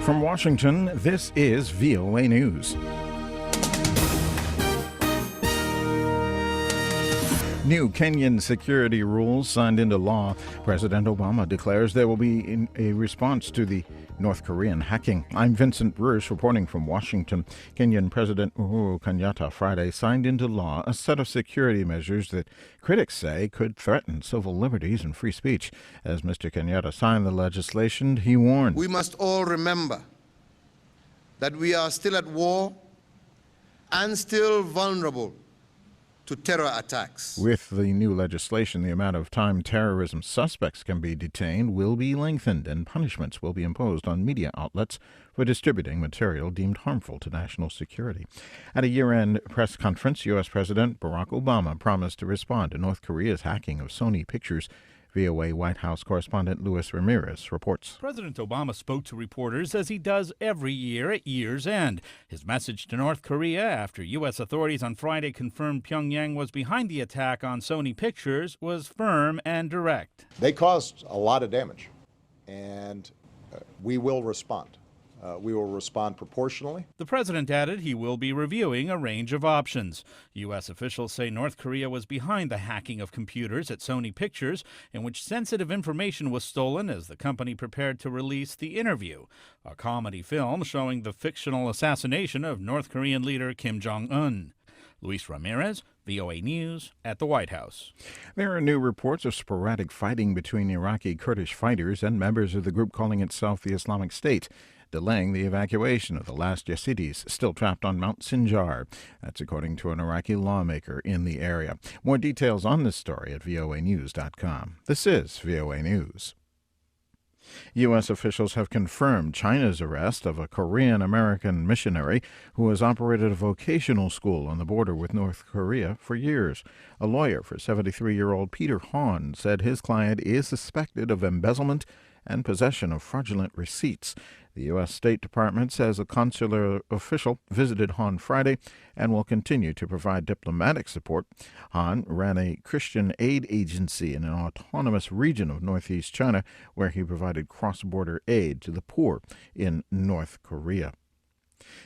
From Washington, this is VOA News. New Kenyan security rules signed into law. President Obama declares there will be a response to the North Korean hacking. I'm Vincent Bruce reporting from Washington. Kenyan President Uhuru Kenyatta Friday signed into law a set of security measures that critics say could threaten civil liberties and free speech. As Mr. Kenyatta signed the legislation, he warned, "We must all remember that we are still at war and still vulnerable to terror attacks." With the new legislation, the amount of time terrorism suspects can be detained will be lengthened, and punishments will be imposed on media outlets for distributing material deemed harmful to national security. At a year-end press conference, U.S. President Barack Obama promised to respond to North Korea's hacking of Sony Pictures. VOA White House correspondent Luis Ramirez reports. President Obama spoke to reporters as he does every year at year's end. His message to North Korea after U.S. authorities on Friday confirmed Pyongyang was behind the attack on Sony Pictures was firm and direct. They caused a lot of damage, and we will respond. We will respond proportionally. The president added he will be reviewing a range of options. U.S. officials say North Korea was behind the hacking of computers at Sony Pictures, in which sensitive information was stolen as the company prepared to release The Interview, a comedy film showing the fictional assassination of North Korean leader Kim Jong-un. Luis Ramirez, VOA News at the White House. There are new reports of sporadic fighting between Iraqi Kurdish fighters and members of the group calling itself the Islamic State, delaying the evacuation of the last Yazidis still trapped on Mount Sinjar. That's according to an Iraqi lawmaker in the area. More details on this story at voanews.com. This is VOA News. U.S. officials have confirmed China's arrest of a Korean-American missionary who has operated a vocational school on the border with North Korea for years. A lawyer for 73-year-old Peter Hahn said his client is suspected of embezzlement and possession of fraudulent receipts. The U.S. State Department says a consular official visited Hahn Friday and will continue to provide diplomatic support. Hahn ran a Christian aid agency in an autonomous region of northeast China where he provided cross-border aid to the poor in North Korea.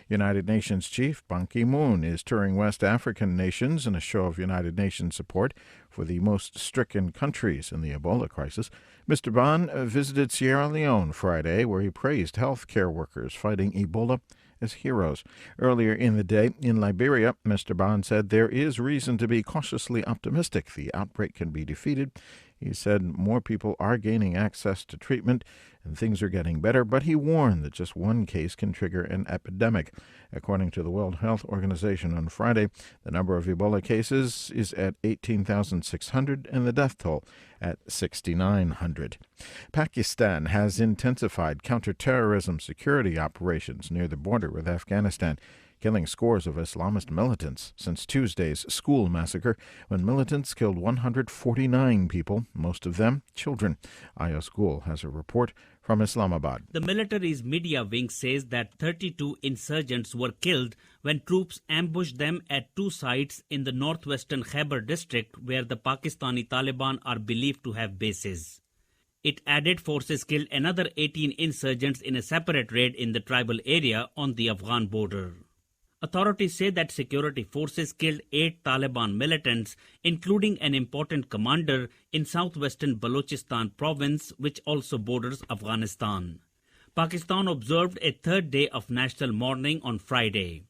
United Nations Chief Ban Ki-moon is touring West African nations in a show of United Nations support for the most stricken countries in the Ebola crisis. Mr. Ban visited Sierra Leone Friday, where he praised health care workers fighting Ebola as heroes. Earlier in the day in Liberia, Mr. Ban said there is reason to be cautiously optimistic the outbreak can be defeated. He said more people are gaining access to treatment and things are getting better, but he warned that just one case can trigger an epidemic. According to the World Health Organization on Friday, the number of Ebola cases is at 18,600 and the death toll at 6,900. Pakistan has intensified counterterrorism security operations near the border with Afghanistan, killing scores of Islamist militants since Tuesday's school massacre, when militants killed 149 people, most of them children. Ayaz Gul has a report from Islamabad. The military's media wing says that 32 insurgents were killed when troops ambushed them at two sites in the northwestern Khyber district where the Pakistani Taliban are believed to have bases. It added forces killed another 18 insurgents in a separate raid in the tribal area on the Afghan border. Authorities say that security forces killed 8 Taliban militants, including an important commander in southwestern Balochistan province, which also borders Afghanistan. Pakistan observed a third day of national mourning on Friday.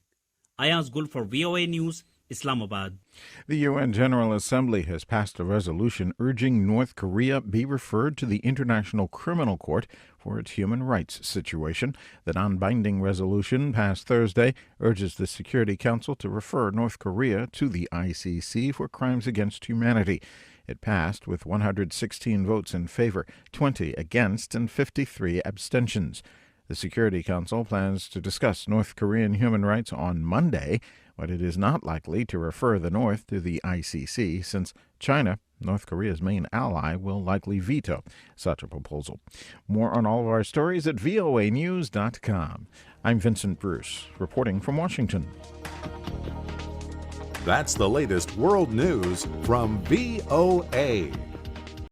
Ayaz Gul for VOA News, Islamabad. The UN General Assembly has passed a resolution urging North Korea be referred to the International Criminal Court for its human rights situation. The non-binding resolution passed Thursday urges the Security Council to refer North Korea to the ICC for crimes against humanity. It passed with 116 votes in favor, 20 against, and 53 abstentions. The Security Council plans to discuss North Korean human rights on Monday, but it is not likely to refer the North to the ICC since China, North Korea's main ally, will likely veto such a proposal. More on all of our stories at voanews.com. I'm Vincent Bruce, reporting from Washington. That's the latest world news from VOA.